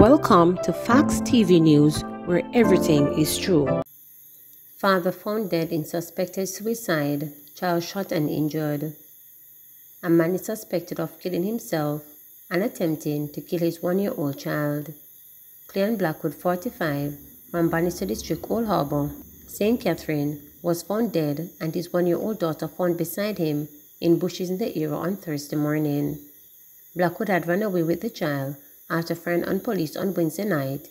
Welcome to Facts TV News, where everything is true. Father found dead in suspected suicide, child shot and injured. A man is suspected of killing himself and attempting to kill his one-year-old child. Cleon Blackwood, 45, from Bannister District, Old Harbour, St. Catherine, was found dead and his one-year-old daughter found beside him in bushes in the area on Thursday morning. Blackwood had run away with the child after firing on police on Wednesday night.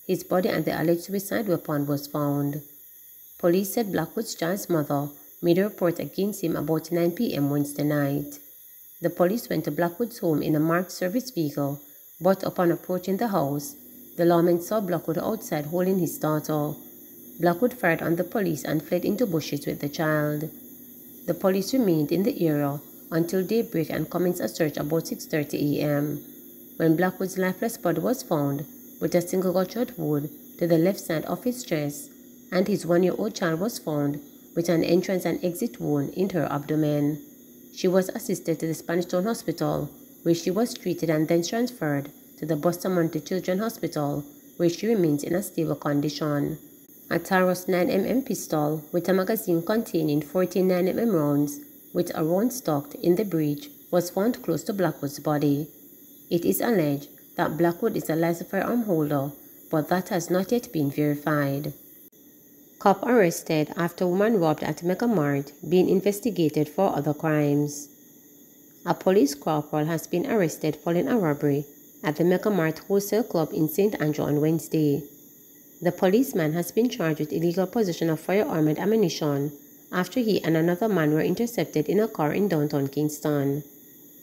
His body and the alleged suicide weapon was found. Police said Blackwood's child's mother made a report against him about 9 p.m. Wednesday night. The police went to Blackwood's home in a marked service vehicle, but upon approaching the house, the lawmen saw Blackwood outside holding his daughter. Blackwood fired on the police and fled into bushes with the child. The police remained in the area until daybreak and commenced a search about 6:30 a.m. when Blackwood's lifeless body was found with a single gunshot wound to the left side of his chest, and his one-year-old child was found with an entrance and exit wound in her abdomen. She was assisted to the Spanish Town Hospital, where she was treated and then transferred to the Bustamante Children's Hospital, where she remains in a stable condition. A Taurus 9mm pistol with a magazine containing 14 9mm rounds with a round stocked in the breech was found close to Blackwood's body. It is alleged that Blackwood is a licensed firearm holder, but that has not yet been verified. Cop arrested after woman robbed at Mecca Mart being investigated for other crimes. A police corporal has been arrested following a robbery at the Mecca Mart Wholesale Club in St. Andrew on Wednesday. The policeman has been charged with illegal possession of firearm and ammunition after he and another man were intercepted in a car in downtown Kingston.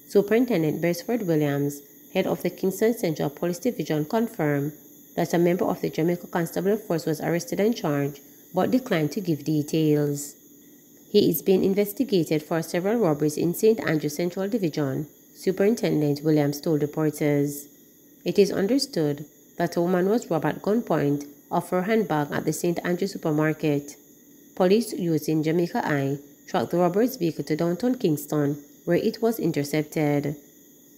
Superintendent Beresford Williams, head of the Kingston Central Police Division, confirmed that a member of the Jamaica Constable Force was arrested and charged, but declined to give details. He is being investigated for several robberies in St. Andrew Central Division, Superintendent Williams told reporters. It is understood that a woman was robbed at gunpoint of her handbag at the St. Andrew supermarket. Police using Jamaica Eye tracked the robber's vehicle to downtown Kingston, where it was intercepted.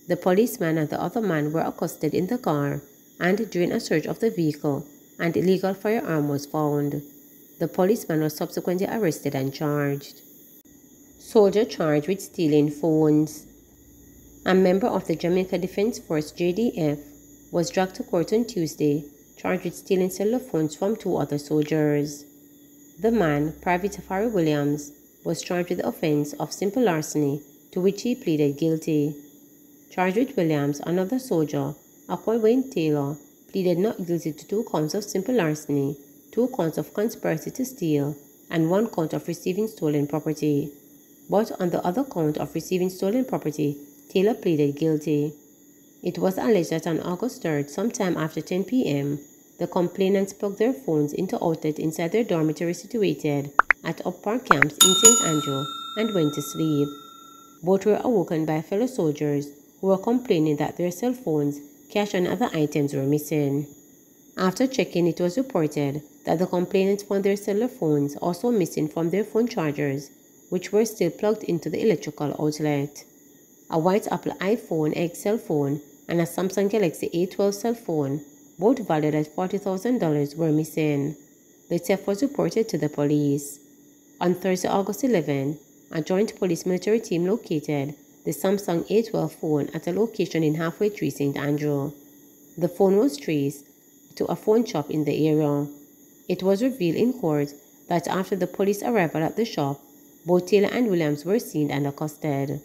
The policeman and the other man were accosted in the car, and during a search of the vehicle, an illegal firearm was found. The policeman was subsequently arrested and charged. Soldier charged with stealing phones. A member of the Jamaica Defense Force JDF was dragged to court on Tuesday, charged with stealing cellular phones from 2 other soldiers. The man, Private Safari Williams, was charged with the offense of simple larceny, to which he pleaded guilty. Charged with Williams, another soldier, Apple Wayne Taylor, pleaded not guilty to 2 counts of simple larceny, 2 counts of conspiracy to steal, and 1 count of receiving stolen property. But on the other count of receiving stolen property, Taylor pleaded guilty. It was alleged that on August 3rd, sometime after 10 p.m., the complainants plugged their phones into outlets inside their dormitory situated at Upper Camps in St. Andrew and went to sleep. Both were awoken by fellow soldiers who were complaining that their cell phones, cash and other items were missing. After checking, it was reported that the complainants found their cellular phones also missing from their phone chargers, which were still plugged into the electrical outlet. A white Apple iPhone X cell phone and a Samsung Galaxy A12 cell phone, both valued at $40,000, were missing. The theft was reported to the police. On Thursday, August 11, a joint police-military team located the Samsung A12 phone at a location in Halfway Tree, St. Andrew. The phone was traced to a phone shop in the area. It was revealed in court that after the police arrival at the shop, both Taylor and Williams were seen and accosted.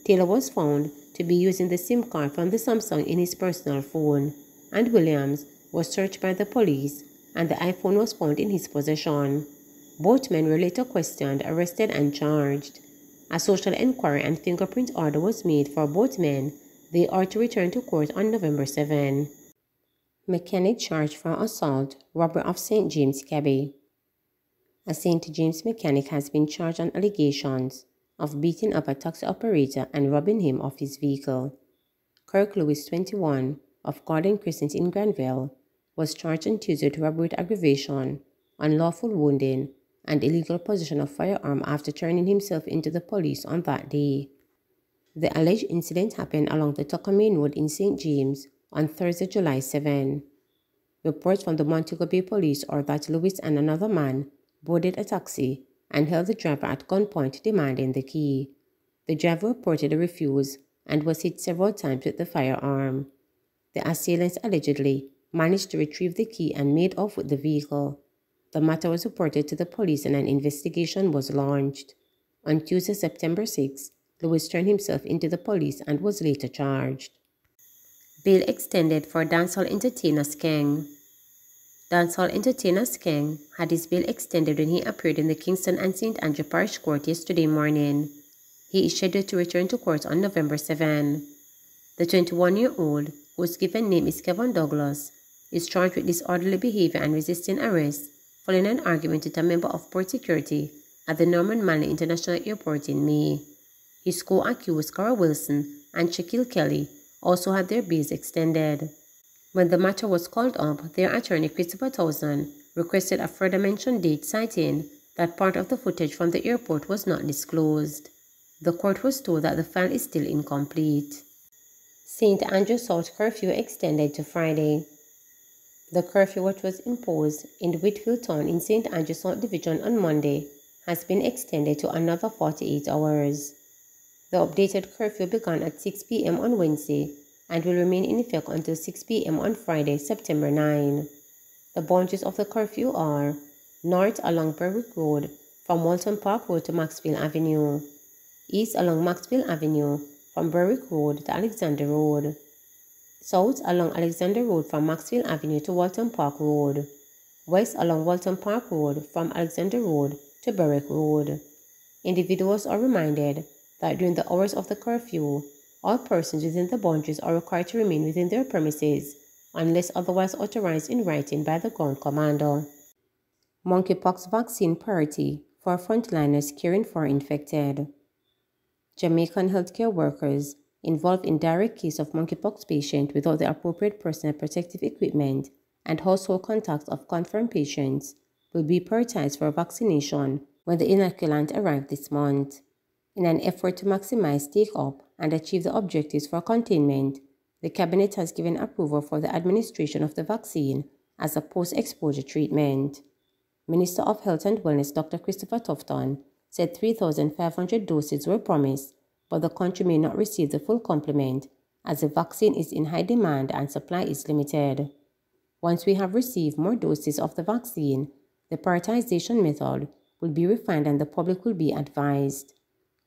Taylor was found to be using the SIM card from the Samsung in his personal phone, and Williams was searched by the police, and the iPhone was found in his possession. Both men were later questioned, arrested, and charged. A social inquiry and fingerprint order was made for both men. They are to return to court on November 7. Mechanic charged for assault, robbery of St. James Cabby. A St. James mechanic has been charged on allegations of beating up a taxi operator and robbing him of his vehicle. Kirk Lewis, 21, of Garden Crescent in Granville, was charged on Tuesday with robbery with aggravation, unlawful wounding, and illegal possession of firearm after turning himself into the police on that day. The alleged incident happened along the Tucker Main Road in St. James, on Thursday, July 7. Reports from the Montego Bay police are that Lewis and another man boarded a taxi and held the driver at gunpoint demanding the key. The driver reportedly refused and was hit several times with the firearm. The assailants allegedly managed to retrieve the key and made off with the vehicle. The matter was reported to the police and an investigation was launched. On Tuesday, September 6, Lewis turned himself into the police and was later charged. Bail extended for dancehall entertainer Skeng. Dancehall entertainer Skeng had his bail extended when he appeared in the Kingston and St. Andrew Parish Court yesterday morning. He is scheduled to return to court on November 7. The 21-year-old, whose given name is Kevin Douglas, is charged with disorderly behavior and resisting arrest following an argument with a member of port security at the Norman Manley International Airport in May. His co-accused Cara Wilson and Shaquille Kelly also had their bails extended. When the matter was called up, their attorney Christopher Towson requested a further mentioned date, citing that part of the footage from the airport was not disclosed. The court was told that the file is still incomplete. St. Andrew South curfew extended to Friday. The curfew which was imposed in Whitfield Town in St. Andrew South Division on Monday has been extended to another 48 hours. The updated curfew began at 6 p.m. on Wednesday and will remain in effect until 6 p.m. on Friday, September 9. The boundaries of the curfew are north along Berwick Road from Walton Park Road to Maxfield Avenue, east along Maxfield Avenue from Berwick Road to Alexander Road, south along Alexander Road from Maxfield Avenue to Walton Park Road, west along Walton Park Road from Alexander Road to Berwick Road. Individuals are reminded that during the hours of the curfew, all persons within the boundaries are required to remain within their premises unless otherwise authorized in writing by the ground commander. Monkeypox vaccine priority for frontliners caring for infected. Jamaican healthcare workers involved in direct case of monkeypox patient without the appropriate personal protective equipment and household contacts of confirmed patients will be prioritized for vaccination when the inoculant arrived this month. In an effort to maximize take-up and achieve the objectives for containment, the Cabinet has given approval for the administration of the vaccine as a post-exposure treatment. Minister of Health and Wellness Dr. Christopher Tufton said 3,500 doses were promised, but the country may not receive the full complement as the vaccine is in high demand and supply is limited. Once we have received more doses of the vaccine, the prioritization method will be refined and the public will be advised.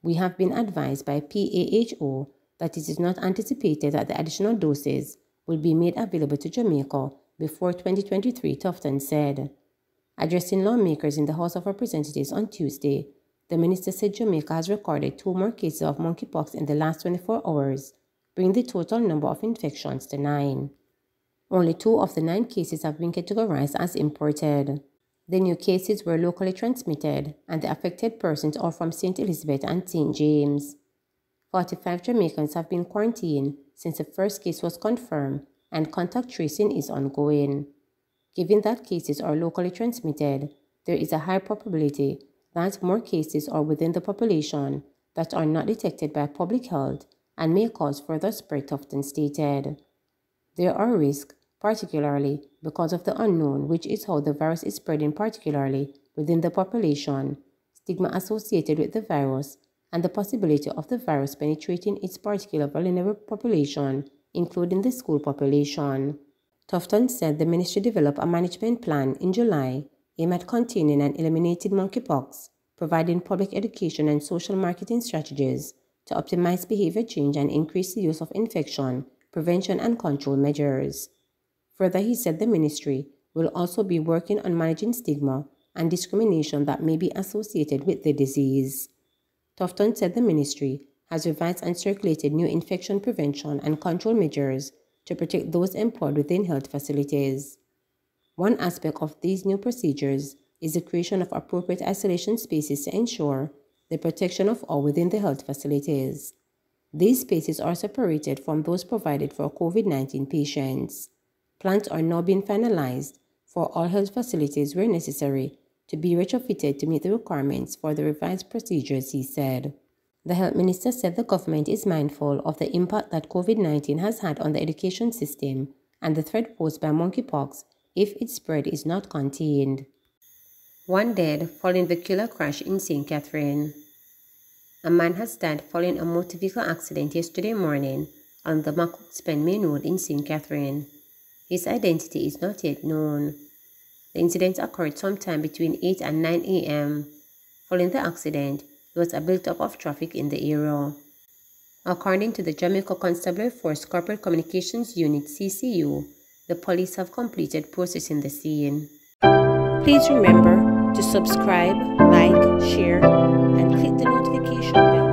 We have been advised by PAHO that it is not anticipated that the additional doses will be made available to Jamaica before 2023, Tufton said. Addressing lawmakers in the House of Representatives on Tuesday, the minister said Jamaica has recorded 2 more cases of monkeypox in the last 24 hours, bringing the total number of infections to 9. Only 2 of the 9 cases have been categorized as imported. The new cases were locally transmitted, and the affected persons are from St. Elizabeth and St. James. 45 Jamaicans have been quarantined since the first case was confirmed, and contact tracing is ongoing. Given that cases are locally transmitted, there is a high probability that more cases are within the population that are not detected by public health and may cause further spread, Tufton stated. There are risks, particularly because of the unknown, which is how the virus is spreading particularly within the population, stigma associated with the virus, and the possibility of the virus penetrating its particular vulnerable population, including the school population. Tufton said the ministry developed a management plan in July aimed at containing and eliminating monkeypox, providing public education and social marketing strategies to optimize behavior change and increase the use of infection, prevention and control measures. Further, he said the ministry will also be working on managing stigma and discrimination that may be associated with the disease. Tufton said the ministry has revised and circulated new infection prevention and control measures to protect those employed within health facilities. One aspect of these new procedures is the creation of appropriate isolation spaces to ensure the protection of all within the health facilities. These spaces are separated from those provided for COVID-19 patients. Plans are now being finalized for all health facilities where necessary to be retrofitted to meet the requirements for the revised procedures, he said. The health minister said the government is mindful of the impact that COVID-19 has had on the education system and the threat posed by monkeypox if its spread is not contained. One dead following vehicular crash in St. Catherine. A man has died following a motor vehicle accident yesterday morning on the Monkeypox main road in St. Catherine. His identity is not yet known. The incident occurred sometime between 8 and 9 a.m. Following the accident, there was a build-up of traffic in the area. According to the Jamaica Constabulary Force Corporate Communications Unit (CCU), the police have completed processing the scene. Please remember to subscribe, like, share, and click the notification bell.